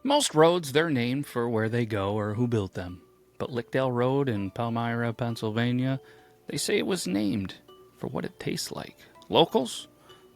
Most roads, they're named for where they go or who built them. But Lickdale Road in Palmyra, Pennsylvania, they say it was named for what it tastes like. Locals,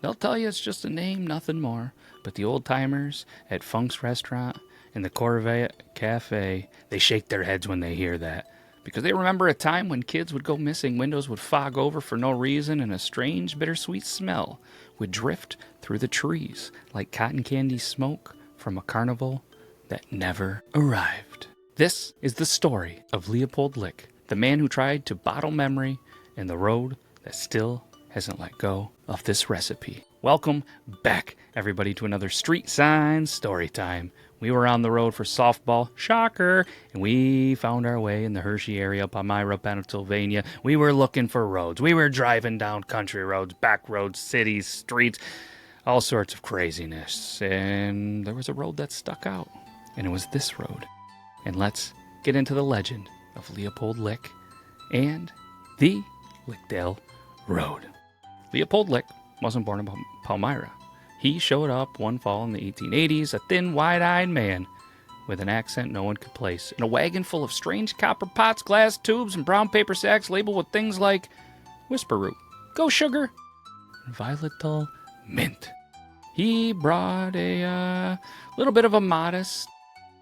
they'll tell you it's just a name, nothing more. But the old-timers at Funk's Restaurant and the Corvette Cafe, they shake their heads when they hear that. Because they remember a time when kids would go missing, windows would fog over for no reason, and a strange, bittersweet smell would drift through the trees like cotton candy smoke from a carnival that never arrived. This is the story of Leopold Lick, the man who tried to bottle memory and the road that still hasn't let go of this recipe. Welcome back, everybody, to another Street Sign Storytime. We were on the road for softball, shocker, and we found our way in the Hershey area, Palmyra, Pennsylvania. We were looking for roads. We were driving down country roads, back roads, cities, streets, all sorts of craziness. And there was a road that stuck out, and it was this road. And let's get into the legend of Leopold Lick and the Lickdale Road. Leopold Lick wasn't born in Palmyra. He showed up one fall in the 1880s, a thin, wide-eyed man with an accent no one could place, in a wagon full of strange copper pots, glass tubes, and brown paper sacks labeled with things like whisper root, go sugar, and volatile mint. He brought a little bit of a modest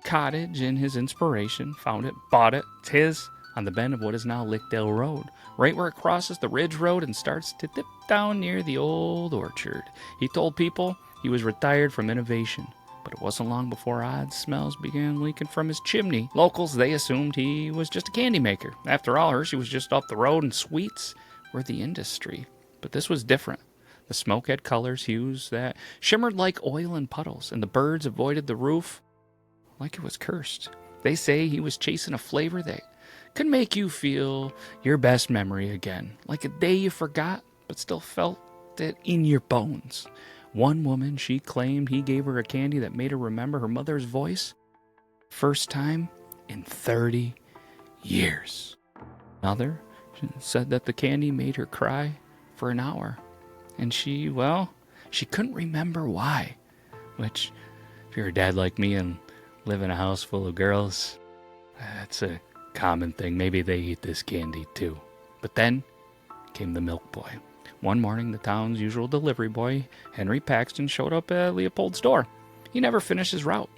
cottage in his inspiration, found it, bought it. It's his on the bend of what is now Lickdale Road, right where it crosses the Ridge Road and starts to dip down near the old orchard. He told people he was retired from innovation, but it wasn't long before odd smells began leaking from his chimney. Locals, they assumed he was just a candy maker. After all, Hershey was just up the road and sweets were the industry. But this was different. The smoke had colors, hues that shimmered like oil in puddles, and the birds avoided the roof like it was cursed. They say he was chasing a flavor that could make you feel your best memory again, like a day you forgot, but still felt it in your bones. One woman, she claimed he gave her a candy that made her remember her mother's voice, first time in 30 years. Another said that the candy made her cry for an hour, and she couldn't remember why, which, if you're a dad like me and live in a house full of girls, that's a common thing. Maybe they eat this candy too. But then came the milk boy. One morning, the town's usual delivery boy, Henry Paxton, showed up at Leopold's door. He never finished his route.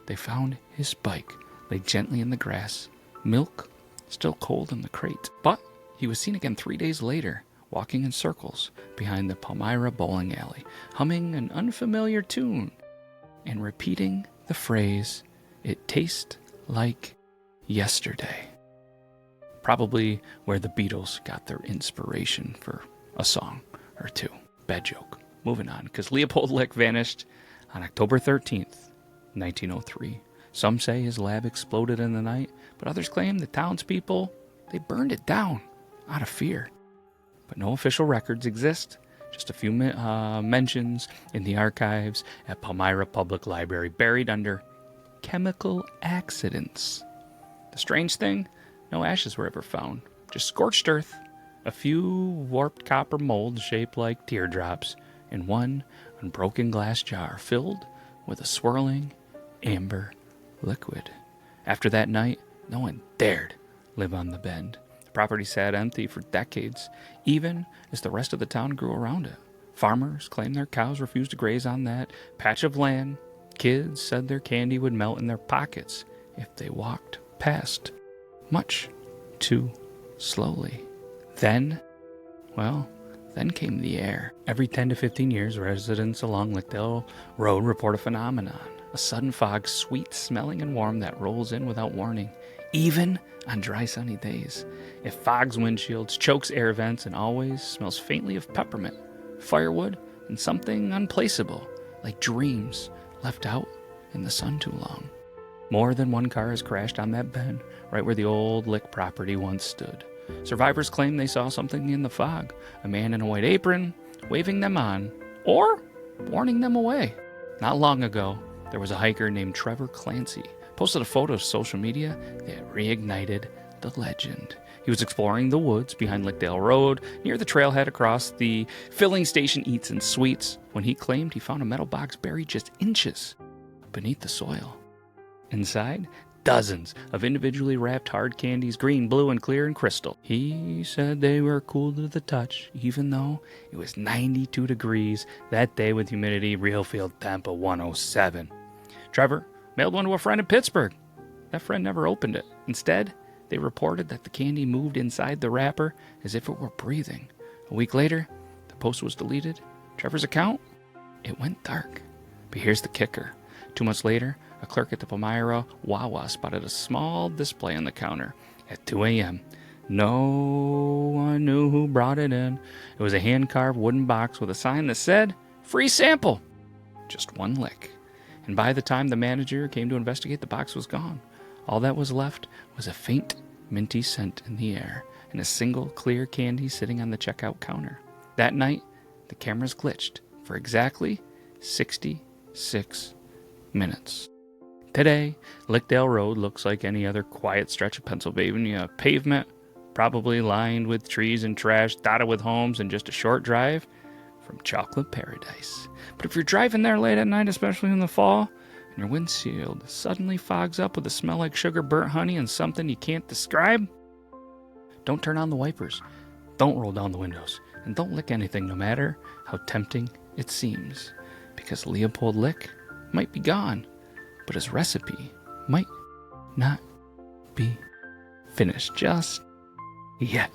They found his bike laid gently in the grass, milk still cold in the crate. But he was seen again 3 days later, walking in circles behind the Palmyra bowling alley, humming an unfamiliar tune and repeating the phrase, "It tastes like yesterday." Probably where the Beatles got their inspiration for a song or two. Bad joke. Moving on, because Leopold Lick vanished on October 13th, 1903. Some say his lab exploded in the night, but others claim the townspeople, they burned it down out of fear. But no official records exist. Just a few mentions in the archives at Palmyra Public Library, buried under chemical accidents. The strange thing, no ashes were ever found, just scorched earth, a few warped copper molds shaped like teardrops, and one unbroken glass jar filled with a swirling amber liquid. After that night, no one dared live on the bend. The property sat empty for decades, even as the rest of the town grew around it. Farmers claimed their cows refused to graze on that patch of land. Kids said their candy would melt in their pockets if they walked past much too slowly. Then came the air. Every 10 to 15 years, residents along Lickdale Road report a phenomenon. A sudden fog, sweet smelling and warm, that rolls in without warning, even on dry sunny days. It fogs windshields, chokes air vents, and always smells faintly of peppermint, firewood, and something unplaceable, like dreams left out in the sun too long. More than one car has crashed on that bend, right where the old Lick property once stood. Survivors claim they saw something in the fog, a man in a white apron, waving them on, or warning them away. Not long ago, there was a hiker named Trevor Clancy, posted a photo to social media that reignited the legend. He was exploring the woods behind Lickdale Road, near the trailhead across the filling station Eats and Sweets, when he claimed he found a metal box buried just inches beneath the soil. Inside, dozens of individually wrapped hard candies, green, blue, and clear and crystal. He said they were cool to the touch, even though it was 92 degrees that day with humidity, real field temp of 107. Trevor mailed one to a friend in Pittsburgh. That friend never opened it. Instead, they reported that the candy moved inside the wrapper as if it were breathing. A week later, the post was deleted. Trevor's account? It went dark. But here's the kicker. 2 months later, a clerk at the Palmyra Wawa spotted a small display on the counter at 2 a.m. No one knew who brought it in. It was a hand-carved wooden box with a sign that said, "Free sample." Just one lick. And by the time the manager came to investigate, the box was gone. All that was left was a faint, minty scent in the air and a single clear candy sitting on the checkout counter. That night, the cameras glitched for exactly 66 minutes. Today, Lickdale Road looks like any other quiet stretch of Pennsylvania pavement, probably lined with trees and trash, dotted with homes, and just a short drive from chocolate paradise. But if you're driving there late at night, especially in the fall, and your windshield suddenly fogs up with a smell like sugar, burnt honey, and something you can't describe, don't turn on the wipers, don't roll down the windows, and don't lick anything no matter how tempting it seems, because Leopold Lick might be gone, but his recipe might not be finished just yet.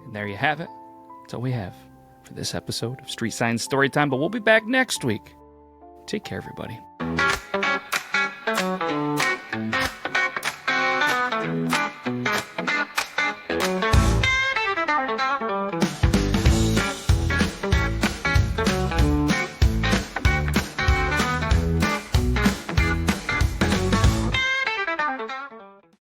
And there you have it. That's all we have for this episode of Street Sign Storytime, but we'll be back next week. Take care, everybody.